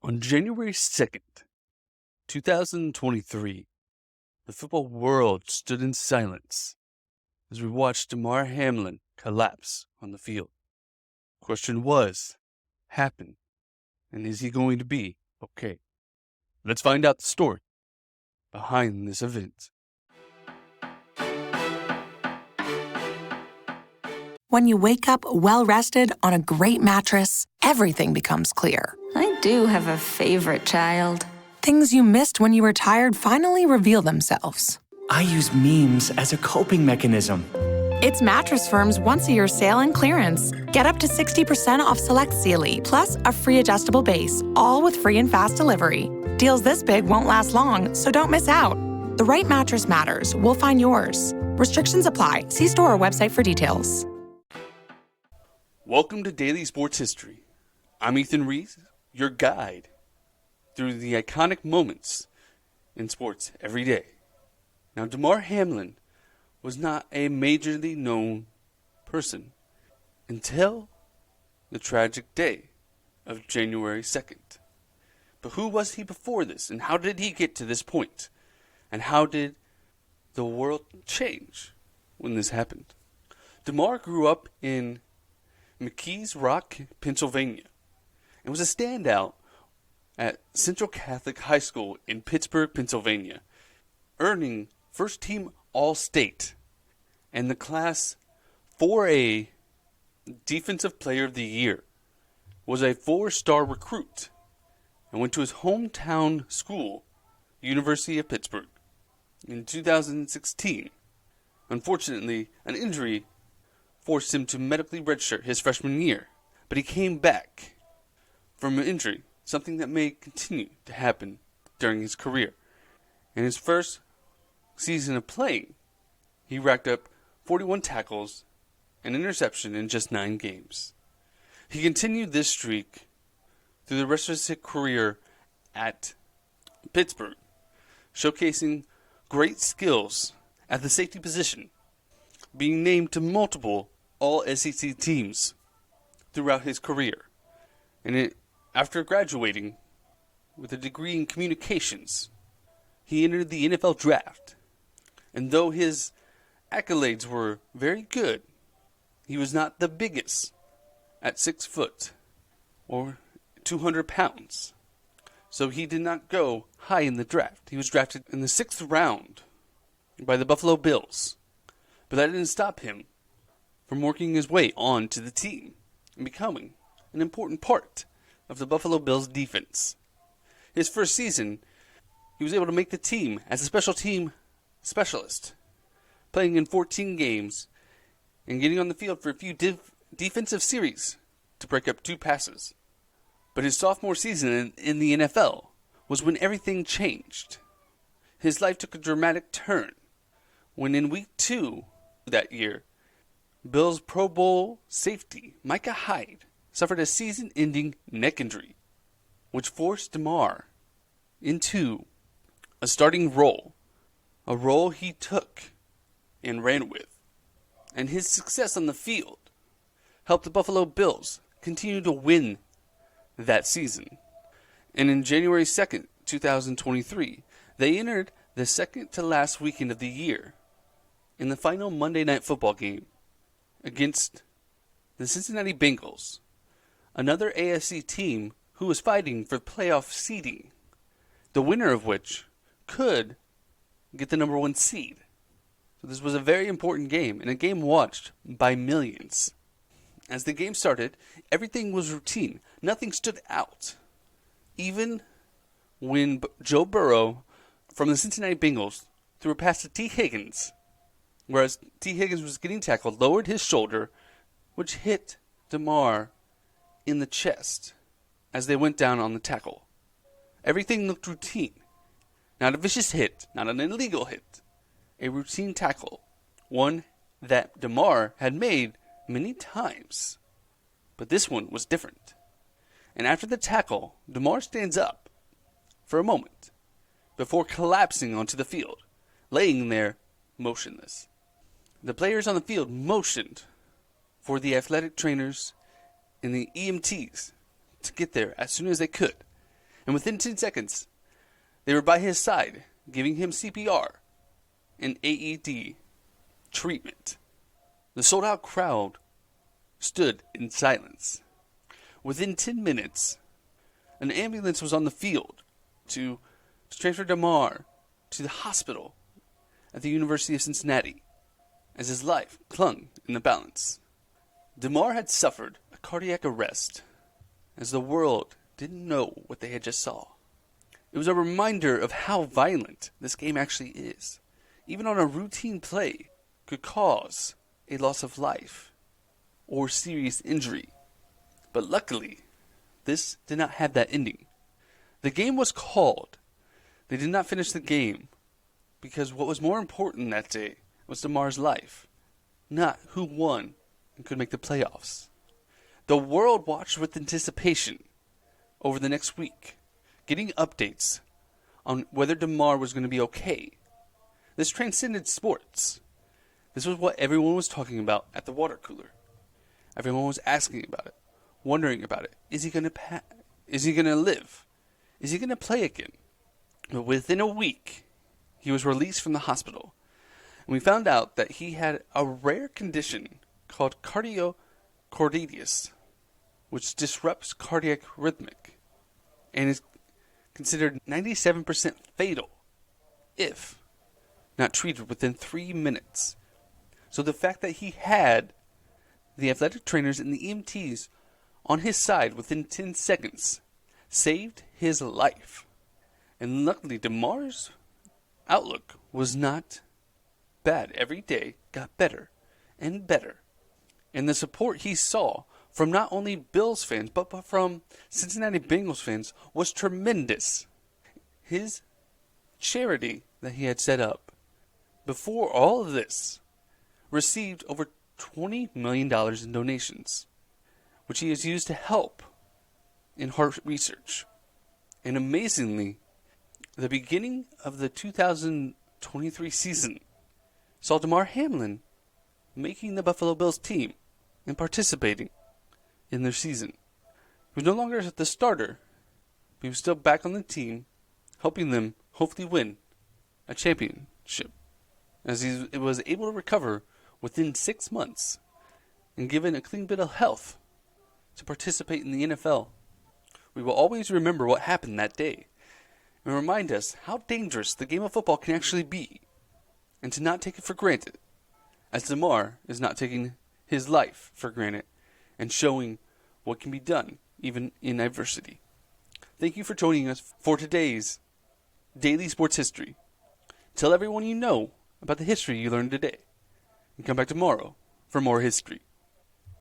On January 2nd, 2023, the football world stood in silence as we watched Damar Hamlin collapse on the field. Question was, happened, and is he going to be okay? Let's find out the story behind this event. When you wake up well-rested on a great mattress, everything becomes clear. I do have a favorite child. Things you missed when you were tired finally reveal themselves. I use memes as a coping mechanism. It's Mattress Firm's once-a-year sale and clearance. Get up to 60% off select Sealy, plus a free adjustable base, all with free and fast delivery. Deals this big won't last long, so don't miss out. The right mattress matters. We'll find yours. Restrictions apply. See store or website for details. Welcome to Daily Sports History. I'm Ethan Reese, your guide through the iconic moments in sports every day. Now, Damar Hamlin was not a majorly known person until the tragic day of January 2nd. But who was he before this, and how did he get to this point? And how did the world change when this happened? Damar grew up in McKees Rock, Pennsylvania, and was a standout at Central Catholic High School in Pittsburgh, Pennsylvania, earning first-team All-State and the Class 4A Defensive Player of the Year. Was a four-star recruit and went to his hometown school, University of Pittsburgh, in 2016. Unfortunately, an injury forced him to medically redshirt his freshman year, but he came back from an injury, something that may continue to happen during his career. In his first season of playing, he racked up 41 tackles and interception in just 9 games. He continued this streak through the rest of his career at Pittsburgh, showcasing great skills at the safety position, being named to multiple All-SEC teams throughout his career. And after graduating with a degree in communications, he entered the NFL draft. And though his accolades were very good, he was not the biggest at 6 foot or 200 pounds. So he did not go high in the draft. He was drafted in the 6th round by the Buffalo Bills. But that didn't stop him from working his way on to the team and becoming an important part of the Buffalo Bills defense. His first season, he was able to make the team as a special team specialist, playing in 14 games and getting on the field for a few defensive series to break up 2 passes. But his sophomore season in the NFL was when everything changed. His life took a dramatic turn when in week 2 that year, Bills Pro Bowl safety Micah Hyde suffered a season-ending neck injury, which forced Damar into a starting role, a role he took and ran with. And his success on the field helped the Buffalo Bills continue to win that season. And in January 2nd, 2023, they entered the second to last weekend of the year in the final Monday Night Football game against the Cincinnati Bengals, another AFC team who was fighting for playoff seeding, the winner of which could get the number 1 seed. So this was a very important game, and a game watched by millions. As the game started, everything was routine. Nothing stood out. Even when Joe Burrow from the Cincinnati Bengals threw a pass to T. Higgins, whereas T. Higgins was getting tackled, lowered his shoulder, which hit Damar in the chest as they went down on the tackle. Everything looked routine. Not a vicious hit, not an illegal hit. A routine tackle. One that Damar had made many times. But this one was different. And after the tackle, Damar stands up for a moment before collapsing onto the field, laying there motionless. The players on the field motioned for the athletic trainers and the EMTs to get there as soon as they could. And within 10 seconds, they were by his side, giving him CPR and AED treatment. The sold-out crowd stood in silence. Within 10 minutes, an ambulance was on the field to transfer Damar to the hospital at the University of Cincinnati as his life clung in the balance. Damar had suffered a cardiac arrest as the world didn't know what they had just saw. It was a reminder of how violent this game actually is. Even on a routine play could cause a loss of life or serious injury. But luckily, this did not have that ending. The game was called. They did not finish the game because what was more important that day was Damar's life, not who won and could make the playoffs. The world watched with anticipation over the next week, getting updates on whether Damar was going to be okay. This transcended sports. This was what everyone was talking about at the water cooler. Everyone was asking about it, wondering about it. Is he going to Is he going to live? Is he going to play again? But within a week, he was released from the hospital. And we found out that he had a rare condition called cardiac, which disrupts cardiac rhythmic and is considered 97% fatal if not treated within 3 minutes. So the fact that he had the athletic trainers and the EMTs on his side within 10 seconds saved his life. And luckily, Damar's outlook was not bad. Every day got better and better. And the support he saw from not only Bills fans, but from Cincinnati Bengals fans was tremendous. His charity that he had set up before all of this received over $20 million in donations, which he has used to help in heart research. And amazingly, the beginning of the 2023 season saw Damar Hamlin making the Buffalo Bills team and participating in their season. He was no longer the starter, but he was still back on the team, helping them hopefully win a championship, as he was able to recover within 6 months and given a clean bit of health to participate in the NFL. We will always remember what happened that day and remind us how dangerous the game of football can actually be, and to not take it for granted, as Damar is not taking his life for granted and showing what can be done even in adversity. Thank you for joining us for today's Daily Sports History. Tell everyone you know about the history you learned today, and come back tomorrow for more history.